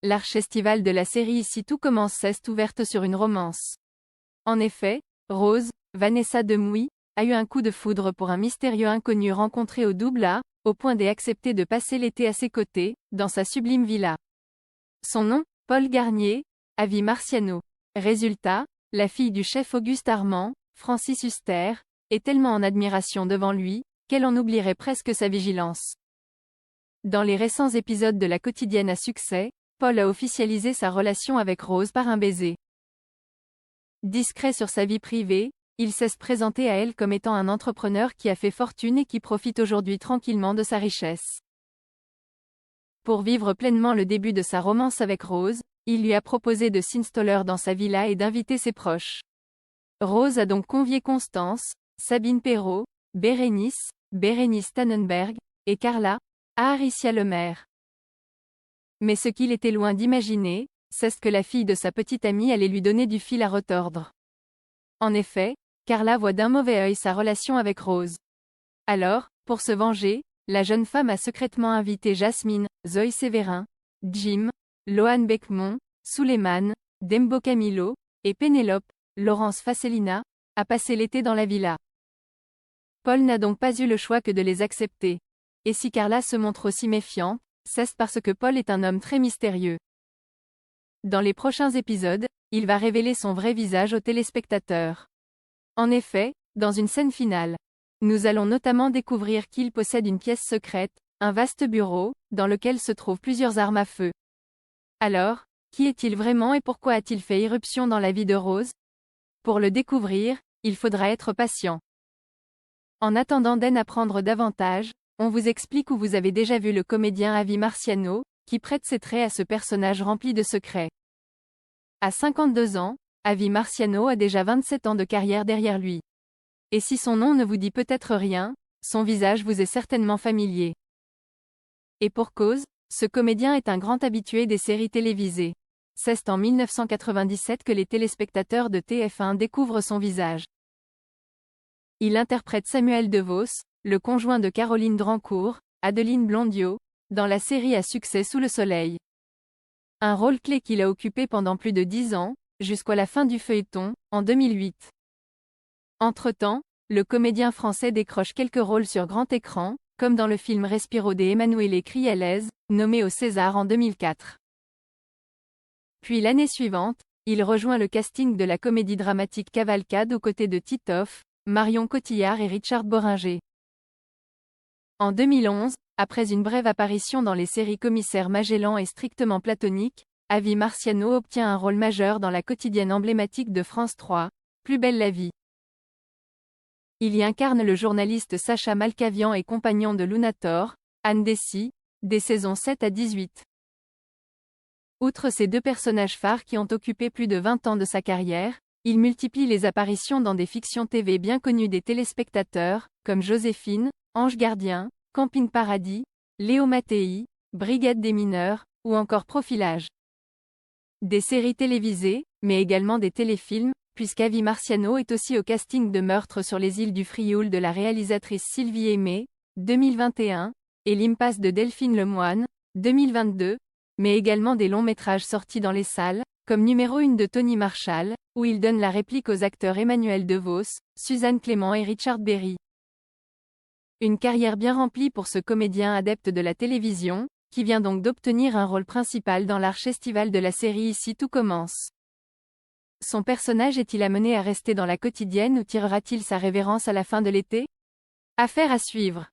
l'arche estivale de la série Ici tout commence est ouverte sur une romance. En effet, Rose, Vanessa Demouy, a eu un coup de foudre pour un mystérieux inconnu rencontré au double A, au point d'accepter de passer l'été à ses côtés, dans sa sublime villa. Son nom, Paul Garnier, Avi Marciano. Résultat, la fille du chef Auguste Armand, Francis Huster, est tellement en admiration devant lui, qu'elle en oublierait presque sa vigilance. Dans les récents épisodes de la quotidienne à succès, Paul a officialisé sa relation avec Rose par un baiser. Discret sur sa vie privée, il sait se présenter à elle comme étant un entrepreneur qui a fait fortune et qui profite aujourd'hui tranquillement de sa richesse. Pour vivre pleinement le début de sa romance avec Rose, il lui a proposé de s'installer dans sa villa et d'inviter ses proches. Rose a donc convié Constance, Sabine Perrault, Bérénice Tannenberg, et Carla, à Aricia Lemaire. Mais ce qu'il était loin d'imaginer, c'est ce que la fille de sa petite amie allait lui donner du fil à retordre. En effet, Carla voit d'un mauvais œil sa relation avec Rose. Alors, pour se venger, la jeune femme a secrètement invité Jasmine, Zoé Sévérin, Jim, Lohan Beckmont, Souleymane, Dembo Camilo, et Pénélope, Laurence Facelina, à passer l'été dans la villa. Paul n'a donc pas eu le choix que de les accepter. Et si Carla se montre aussi méfiante, c'est parce que Paul est un homme très mystérieux. Dans les prochains épisodes, il va révéler son vrai visage aux téléspectateurs. En effet, dans une scène finale, nous allons notamment découvrir qu'il possède une pièce secrète, un vaste bureau, dans lequel se trouvent plusieurs armes à feu. Alors, qui est-il vraiment et pourquoi a-t-il fait irruption dans la vie de Rose? Pour le découvrir, il faudra être patient. En attendant d'en apprendre davantage, on vous explique où vous avez déjà vu le comédien Avi Marciano, qui prête ses traits à ce personnage rempli de secrets. À 52 ans, Avi Marciano a déjà 27 ans de carrière derrière lui. Et si son nom ne vous dit peut-être rien, son visage vous est certainement familier. Et pour cause, ce comédien est un grand habitué des séries télévisées. C'est en 1997 que les téléspectateurs de TF1 découvrent son visage. Il interprète Samuel DeVos, le conjoint de Caroline Drancourt, Adeline Blondiot, dans la série à succès Sous le soleil. Un rôle clé qu'il a occupé pendant plus de 10 ans, jusqu'à la fin du feuilleton, en 2008. Entre-temps, le comédien français décroche quelques rôles sur grand écran, comme dans le film Respiro de Emanuele Criales, nommé au César en 2004. Puis l'année suivante, il rejoint le casting de la comédie dramatique Cavalcade aux côtés de Titoff, Marion Cotillard et Richard Bohringer. En 2011, après une brève apparition dans les séries Commissaire Magellan et Strictement platonique, Avi Marciano obtient un rôle majeur dans la quotidienne emblématique de France 3, Plus belle la vie. Il y incarne le journaliste Sacha Malkavian et compagnon de Lunator, Anne Dessy, des saisons 7 à 18. Outre ces deux personnages phares qui ont occupé plus de 20 ans de sa carrière, il multiplie les apparitions dans des fictions TV bien connues des téléspectateurs, comme Joséphine, Ange gardien, Camping Paradis, Léo Mattei, Brigade des mineurs, ou encore Profilage. Des séries télévisées, mais également des téléfilms, puisqu'Avi Marciano est aussi au casting de Meurtre sur les îles du Frioul de la réalisatrice Sylvie Aimé, 2021, et L'Impasse de Delphine Lemoine, 2022, mais également des longs métrages sortis dans les salles, comme Numéro 1 de Tony Marshall, où il donne la réplique aux acteurs Emmanuel DeVos, Suzanne Clément et Richard Berry. Une carrière bien remplie pour ce comédien adepte de la télévision, qui vient donc d'obtenir un rôle principal dans l'arche estivale de la série Ici tout commence. Son personnage est-il amené à rester dans la quotidienne ou tirera-t-il sa révérence à la fin de l'été? Affaire à suivre.